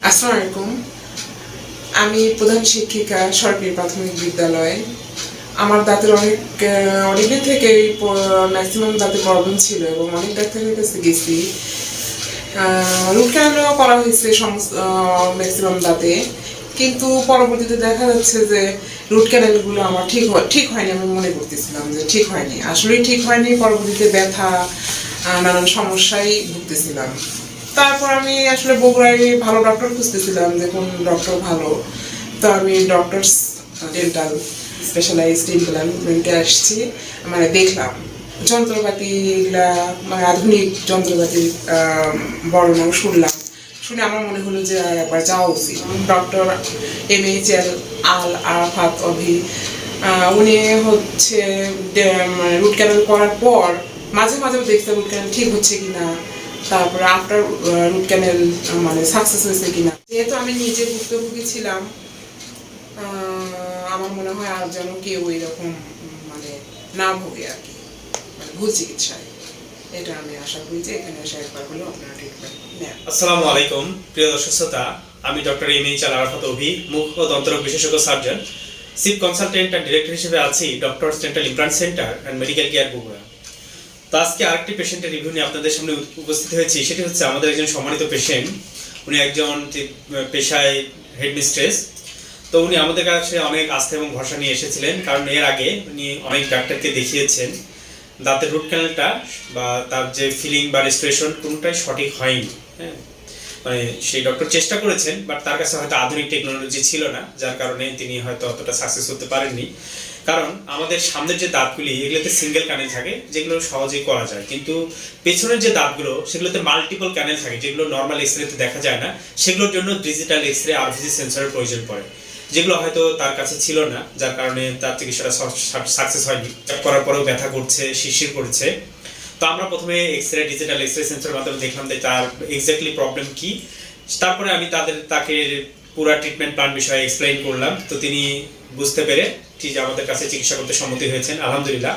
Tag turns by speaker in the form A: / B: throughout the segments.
A: আসসালামু আলাইকুম। আমি প্রধান শিক্ষিকা সরকারি প্রাথমিক বিদ্যালয়ে। আমার দাঁতের অনেকদিন থেকেই ম্যাক্সিমাম দাঁতের প্রবলেম ছিল এবং অনেক ডাক্তারের কাছে গেছি। রুট ক্যানালও করা হয়েছে সমস্ত ম্যাক্সিমাম দাঁতে, কিন্তু পরবর্তীতে দেখা যাচ্ছে যে রুট ক্যানালগুলো আমার ঠিক হয়নি। আমি মনে করতেছিলাম যে ঠিক হয়নি, আসলেই ঠিক হয়নি। পরবর্তীতে ব্যথা, নানান সমস্যায় ভুগতেছিলাম। তারপর আমি আসলে বগুড়ায় ভালো ডক্টর খুঁজতেছিলাম যে কোন ডক্টর ভালো। তো আমি ডক্টরস ডেন্টাল স্পেশালাইজড ইমপ্ল্যান্টে আসছি। মানে দেখলাম যন্ত্রপাতি, এগুলা মানে আধুনিক যন্ত্রপাতির বর্ণনা শুনে আমার মনে হলো যে একবার যাওয়া উচিত। ডক্টর MHL আল আরাফাত অভি, উনি হচ্ছে রুট ক্যানাল করার পর মাঝে মাঝেও দেখতে রুট ক্যানাল ঠিক হচ্ছে কিনা, তারপরে আফটার রুট ক্যানেল মানে সাকসেস হয়েছে কিনা। যেহেতু আমি নিজে ভুক্তভোগী ছিলাম, আমার মনে হয় আর যেন কেউ এরকম মানে না ভোগে আর কি, মানে ভুল চিকিৎসায়। এটা আমি আশা করি যে এখানে এসে একবার হলেও আপনারা ট্রিটমেন্ট নেন।
B: আসসালামু আলাইকুম প্রিয় দর্শক শ্রোতা, আমি ডক্টর MHL আরাফাত অভি, মুখ ও দন্তরোগ বিশেষজ্ঞ surgeon, chief consultant and director হিসেবে আছি doctors dental implant centre and medical care Bogura. তো আজকে আরেকটি পেশেন্টের রিভিউ নিয়ে আপনাদের সামনে উপস্থিত হয়েছি। সেটি হচ্ছে আমাদের একজন সম্মানিত পেশেন্ট। উনি একজন পেশায় হেডমিস্ট্রেস। তো উনি আমাদের কাছে অনেক আস্থা এবং ভরসা নিয়ে এসেছিলেন, কারণ এর আগে উনি অনেক ডাক্তারকে দেখিয়েছেন। দাঁতের রুট ক্যানেলটা বা তার যে ফিলিং বা রেস্টোরেশন কোনোটাই সঠিক হয়নি। হ্যাঁ, মানে সেই ডক্টর চেষ্টা করেছেন, বাট তার কাছে হয়তো আধুনিক টেকনোলজি ছিল না, যার কারণে তিনি হয়তো অতটা সাকসেস হতে পারেননি। কারণ আমাদের সামনের যে দাঁতগুলি, এগুলোতে সিঙ্গেল ক্যানেল থাকে, যেগুলো সহজেই করা যায়, কিন্তু পেছনের যে দাঁতগুলো সেগুলোতে মাল্টিপল ক্যানেল থাকে, যেগুলো নর্মাল এক্সরেতে দেখা যায় না। সেগুলোর জন্য ডিজিটাল এক্সরে RVC সেন্সরের প্রয়োজন পড়ে, যেগুলো হয়তো তার কাছে ছিল না, যার কারণে তার চিকিৎসাটা সাকসেস হয়নি। করার পরেও ব্যথা করছে, শিরশির করছে। তো আমরা প্রথমে ডিজিটাল এক্সরে সেন্সরের মাধ্যমে দেখলাম যে তার এক্স্যাক্টলি প্রবলেম কি। তারপরে আমি তাকে পুরো ট্রিটমেন্ট প্ল্যান বিষয়ে এক্সপ্লেইন করলাম। তো তিনি বুঝতে পেরে ঠিক আমাদের কাছে চিকিৎসা করতে সম্মতি হয়েছেন। আলহামদুলিল্লাহ,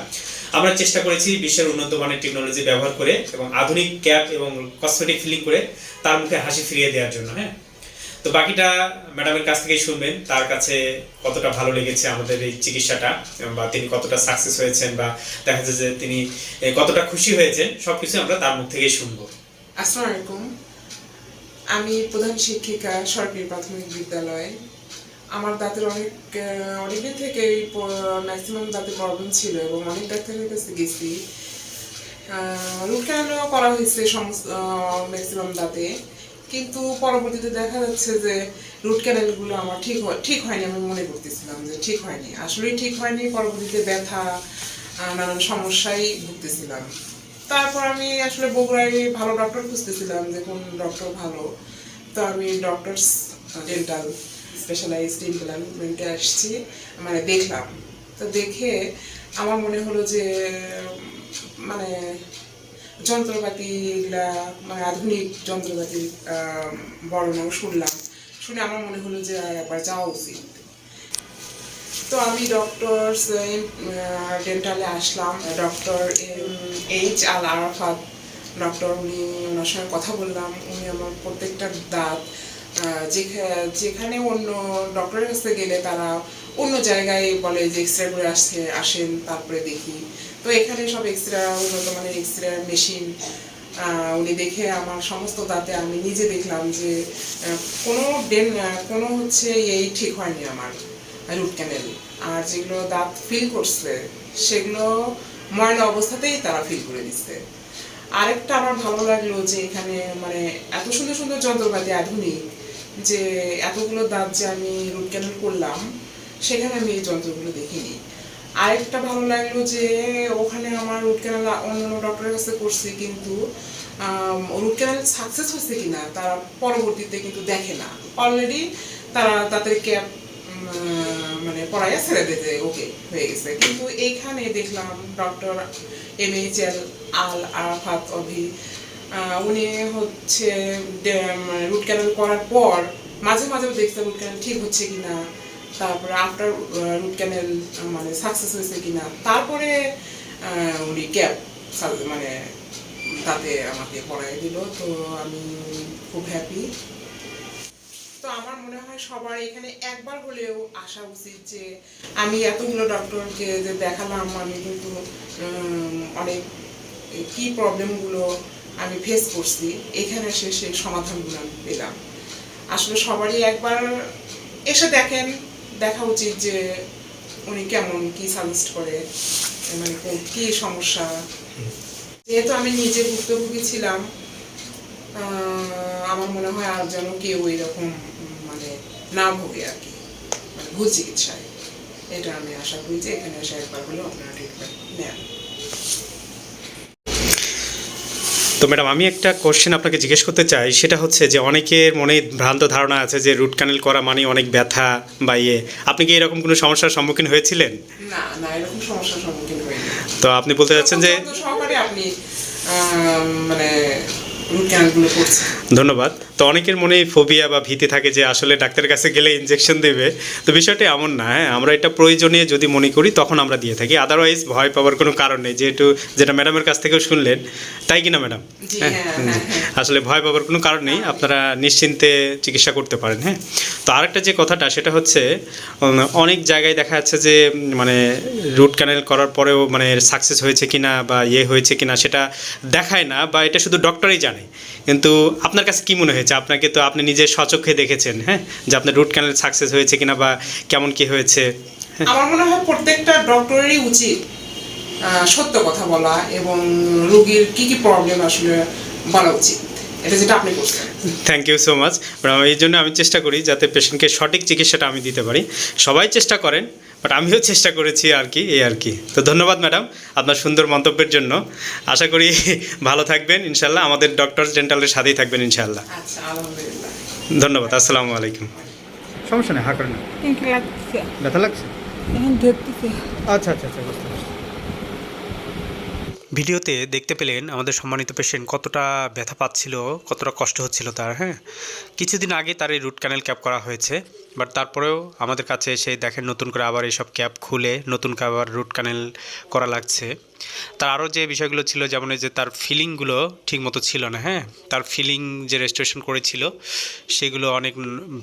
B: আমরা চেষ্টা করেছি বিশ্বের উন্নত মানের টেকনোলজি ব্যবহার করে এবং আধুনিক ক্যাপ এবং কসমেটিক ফিলিং করে তার মুখে হাসি ফিরিয়ে দেওয়ার জন্য। হ্যাঁ, তো বাকিটা ম্যাডামের কাছ থেকেই শুনবেন, তার কাছে কতটা ভালো লেগেছে আমাদের এই চিকিৎসাটা, বা তিনি কতটা সাকসেস হয়েছেন, বা দেখা যাচ্ছে যে তিনি কতটা খুশি হয়েছেন, সবকিছু আমরা তার মুখ থেকেই শুনবো।
A: আসসালামু আলাইকুম। আমি প্রধান শিক্ষিকা সরকারি প্রাথমিক বিদ্যালয়ে। আমার দাঁতের অনেকদিন থেকেই ম্যাক্সিমাম দাঁতের প্রবলেম ছিল এবং অনেক ডাক্তারের কাছে গেছি। রুট ক্যানালও করা হয়েছে সমস্ত ম্যাক্সিমাম দাঁতে, কিন্তু পরবর্তীতে দেখা যাচ্ছে যে রুট ক্যানালগুলো আমার ঠিক হয়নি। আমি মনে করতেছিলাম যে ঠিক হয়নি, আসলেই ঠিক হয়নি। পরবর্তীতে ব্যথা, নানান সমস্যায় ভুগতেছিলাম। তারপর আমি আসলে বগুড়ায় ভালো ডক্টর খুঁজতেছিলাম যে কোন ডক্টর ভালো। তো আমি ডক্টরস ডেন্টাল স্পেশালাইজড ইমপ্ল্যান্টে আসছি। মানে দেখলাম, তো দেখে আমার মনে হলো যে মানে যন্ত্রপাতি, এগুলা মানে আধুনিক যন্ত্রপাতির বর্ণনাও শুনে আমার মনে হলো যে একবার যাওয়া উচিত। তো আমি ডক্টরস ডেন্টালে আসলাম। ডক্টর MH আল আরাফাত ডক্টর, ওনার সঙ্গে কথা বললাম। উনি আমার প্রত্যেকটা দাঁত, যেখানে অন্য ডক্টরের কাছে গেলে তারা অন্য জায়গায় বলে যে এক্সরে করে আসেন তারপরে দেখি। তো এখানে সব এক্সরে, উন্নত মানের এক্সরে মেশিন। উনি দেখে আমার সমস্ত দাঁতে আমি নিজে দেখলাম যে কোনো হচ্ছে এই ঠিক হয়নি আমার রুট ক্যানেল। আর যেগুলো দাঁত ফিল করছে সেগুলো ময়লা অবস্থাতেই তারা ফিল করে দিচ্ছে। আরেকটা আমার ভালো লাগলো যে এখানে মানে এত সুন্দর সুন্দর যন্ত্রপাতি আধুনিক, যে এতগুলো দাঁত যে আমি রুট ক্যানেল করলাম, সেখানে আমি এই যন্ত্রগুলো দেখিনি। আরেকটা ভালো লাগলো যে ওখানে আমার রুট ক্যানেল অন্য ডক্টরের কাছে করছি, কিন্তু রুট ক্যানেল সাকসেস হচ্ছে কিনা তারা পরবর্তীতে কিন্তু দেখে না। অলরেডি তারা তাদের ক্যাপ মানে পড়াইয়া ছেড়ে দিতে ওকে হয়ে গেছে। কিন্তু এইখানে দেখলাম ডক্টর MHL আল আরাফাত অভি, উনি হচ্ছে রুট ক্যানেল করার পর মাঝে মাঝেও দেখতে রুট ক্যানেল ঠিক হচ্ছে কিনা, তারপরে আফটার রুট ক্যানেল মানে সাকসেস হয়েছে কিনা, তারপরে উনি ক্যাপ মানে তাতে আমাকে পড়াই দিল। তো আমি খুব হ্যাপি। মনে হয় সবার এখানে একবার হলেও আসা উচিত, যে আমি এতগুলো ডক্টরকে যে দেখালাম, আমি কিন্তু অনেক কি প্রবলেমগুলো আমি ফেস করছি, এখানে এসে সেই সমাধানগুলো আমি পেলাম। আসলে সবারই একবার এসে দেখা উচিত যে উনি কেমন, কি সাজেস্ট করে, মানে কি সমস্যা। যেহেতু আমি নিজে ভুক্তভোগী ছিলাম, আমার মনে হয় আর যেন কেউ এরকম মানে না ভোগে আর কি, মানে ভুল চিকিৎসায়। এটা আমি আশা করি যে এখানে এসে একবার হলেও আপনারা ট্রিটমেন্ট নেন।
B: তো ম্যাডাম, আমি একটা কোশ্চেন আপনাকে জিজ্ঞেস করতে চাই, সেটা হচ্ছে যে অনেকের মনে ভ্রান্ত ধারণা আছে যে রুট ক্যানেল করা মানে অনেক ব্যথা বা ইয়ে। আপনি কি এরকম কোনো সমস্যার সম্মুখীন হয়েছিলেন?
A: না না, এরকম সমস্যার সম্মুখীন হইনি।
B: তো আপনি বলতে চাচ্ছেন যে
A: সহকারে আপনি মানে রুট ক্যানেলগুলো করছেন।
B: ধন্যবাদ। তো অনেকের মনে ফোবিয়া বা ভীতি থাকে যে আসলে ডাক্তারের কাছে গেলে ইনজেকশন দেবে। তো বিষয়টা এমন না, হ্যাঁ, আমরা এটা প্রয়োজনীয় যদি মনে করি তখন আমরা দিয়ে থাকি, আদারওয়াইজ ভয় পাওয়ার কোনো কারণ নেই। যেটা ম্যাডামের কাছ থেকেও শুনলেন, তাই কিনা ম্যাডাম? আসলে ভয় পাওয়ার কোনো কারণ নেই, আপনারা নিশ্চিন্তে চিকিৎসা করতে পারেন। হ্যাঁ, তো আরেকটা যে কথাটা সেটা হচ্ছে অনেক জায়গায় দেখা যাচ্ছে যে মানে রুট ক্যানেল করার পরেও মানে সাকসেস হয়েছে কিনা বা ইয়ে হয়েছে কিনা সেটা দেখায় না, বা এটা শুধু ডক্টরই জানে। কিন্তু আপনার কাছে কি মনে হয়েছে? আপনি নিজে স্বচক্ষে দেখেছেন, হ্যাঁ, যে আপনার রুট ক্যানেল সাকসেস হয়েছে কিনা বা কেমন কি হয়েছে?
A: আমার মনে হয় প্রত্যেকটা ডক্টরেরই উচিত সত্য কথা বলা এবং রোগীর কি কি প্রবলেম আসলে বলা উচিত, এটা যেটা আপনি করছেন।
B: Thank you so much. এই জন্য আমি চেষ্টা করি যাতে পেশেন্টকে সঠিক চিকিৎসাটা আমি দিতে পারি। সবাই চেষ্টা করেন, বাট আমিও চেষ্টা করেছি আর কি, এই আর কি। তো ধন্যবাদ ম্যাডাম আপনার সুন্দর মন্তব্যের জন্য। আশা করি ভালো থাকবেন ইনশাল্লাহ, আমাদের ডক্টরস ডেন্টালের সাথেই থাকবেন ইনশাল্লাহ।
A: আচ্ছা, আলহামদুলিল্লাহ।
B: ধন্যবাদ। আসসালামু আলাইকুম। সমস্যা নেই, হা করেন না। ব্যথা লাগছে? আচ্ছা আচ্ছা আচ্ছা, বুঝতে পারছি। ভিডিওতে দেখতে পেলেন আমাদের সম্মানিত পেশেন্ট কতটা ব্যথা পাচ্ছিল, কতটা কষ্ট হচ্ছিল তার। হ্যাঁ, কিছুদিন আগে তার এই রুট ক্যানেল ক্যাপ করা হয়েছে, বাট তারপরেও আমাদের কাছে এসে দেখেন নতুন করে আবার এইসব ক্যাপ খুলে নতুন করে আবার রুট ক্যানেল করা লাগছে। তার আরও যে বিষয়গুলো ছিল, যেমন এই যে তার ফিলিংগুলো ঠিকমতো ছিল না। হ্যাঁ, তার ফিলিং যে রেস্টোরেশন করেছিল সেগুলো অনেক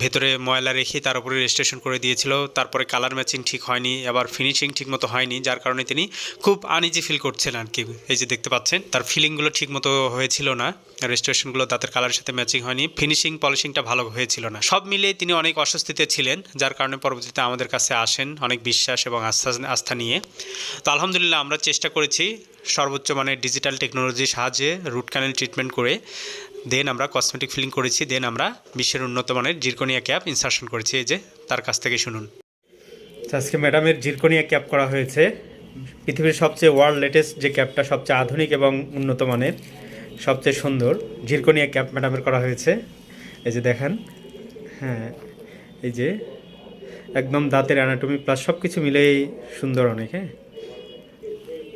B: ভেতরে ময়লা রেখে তার উপরে রেস্টোরেশন করে দিয়েছিল। তারপরে কালার ম্যাচিং ঠিক হয়নি, আবার ফিনিশিং ঠিকমতো হয়নি, যার কারণে তিনি খুব আনইজি ফিল করছেন আর কি। এই যে দেখতে পাচ্ছেন তার ফিলিংগুলো ঠিকমতো হয়েছিল না, রেস্টোরেশনগুলো দাঁতের কালারের সাথে ম্যাচিং হয়নি, ফিনিশিং পলিশিংটা ভালো হয়েছিল না। সব মিলিয়ে তিনি অনেক অস্বস্তিতে ছিলেন, যার কারণে পরবর্তীতে আমাদের কাছে আসেন অনেক বিশ্বাস এবং আস্থা নিয়ে। তো আলহামদুলিল্লাহ আমরা চেষ্টা করেছি সর্বোচ্চ মানের ডিজিটাল টেকনোলজির সাহায্যে রুট ক্যানেল ট্রিটমেন্ট করে, দেন আমরা কসমেটিক ফিলিং করেছি, দেন আমরা বিশ্বের উন্নত মানের জিরকোনিয়া ক্যাপ ইনসার্শন করেছি। এই যে তার কাছ থেকে শুনুন। আজকে ম্যাডামের জিরকোনিয়া ক্যাপ করা হয়েছে, পৃথিবীর সবচেয়ে ওয়ার্ল্ড লেটেস্ট যে ক্যাপটা, সবচেয়ে আধুনিক এবং উন্নত মানের, সবচেয়ে সুন্দর জিরকোনিয়া ক্যাপ ম্যাডামের করা হয়েছে। এই যে দেখেন, হ্যাঁ, এই যে একদম দাঁতের অ্যানাটমি প্লাস সব কিছু মিলেই সুন্দর অনেক। হ্যাঁ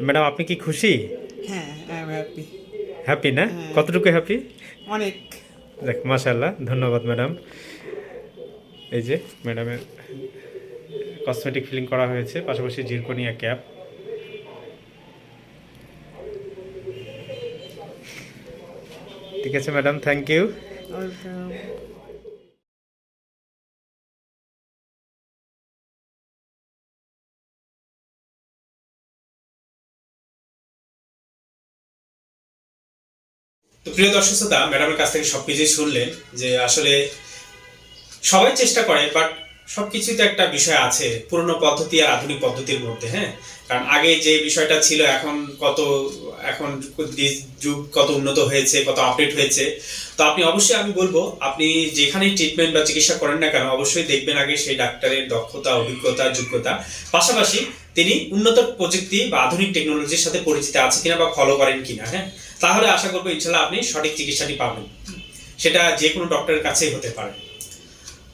B: ম্যাডাম, আপনি কি খুশি?
A: হ্যাঁ, আই এম হ্যাপি।
B: হ্যাপি না? কতটুকু হ্যাপি?
A: অনেক।
B: দেখ, মাশাআল্লাহ, ধন্যবাদ ম্যাডাম। এই যে ম্যাডামের কসমেটিক ফিলিং করা হয়েছে, পাশাপাশি জিরকোনিয়া ক্যাপ। ঠিক আছে ম্যাডাম, থ্যাংক ইউ। তো প্রিয় দর্শক শ্রোতা, ম্যাডামের কাছ থেকে সবকিছুই শুনলেন যে আসলে সবাই চেষ্টা করে, বাট সবকিছুতে একটা বিষয় আছে পুরনো পদ্ধতি আর আধুনিক পদ্ধতির মধ্যে। হ্যাঁ, কারণ আগে যে বিষয়টা ছিল এখন যুগ কত উন্নত হয়েছে, কত আপডেট হয়েছে। তো আপনি অবশ্যই, আমি বলবো আপনি যেখানেই ট্রিটমেন্ট বা চিকিৎসা করেন না কেন, অবশ্যই দেখবেন আগে সেই ডাক্তারের দক্ষতা, অভিজ্ঞতা, যোগ্যতা, পাশাপাশি তিনি উন্নত প্রযুক্তি বা আধুনিক টেকনোলজির সাথে পরিচিত আছে কিনা বা ফলো করেন কিনা। হ্যাঁ, তাহলে আশা করবো ইনশাল্লাহ আপনি সঠিক চিকিৎসাটি পাবেন, সেটা যে কোনো ডক্টরের কাছেই হতে পারে।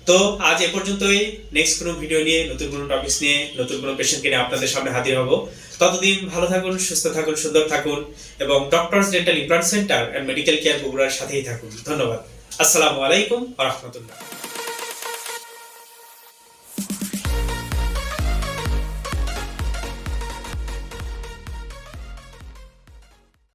B: তো আজ এ পর্যন্তই। নেক্সট কোনো ভিডিও নিয়ে, নতুন কোনো টপিকস নিয়ে, নতুন কোনো পেশেন্টকে নিয়ে আপনাদের সামনে হাজির হব। ততদিন ভালো থাকুন, সুস্থ থাকুন, সুন্দর থাকুন এবং doctors dental implant centre and medical care বগুড়ার সাথেই থাকুন। ধন্যবাদ। আসসালামু আলাইকুম ওয়া রাহমাতুল্লাহ।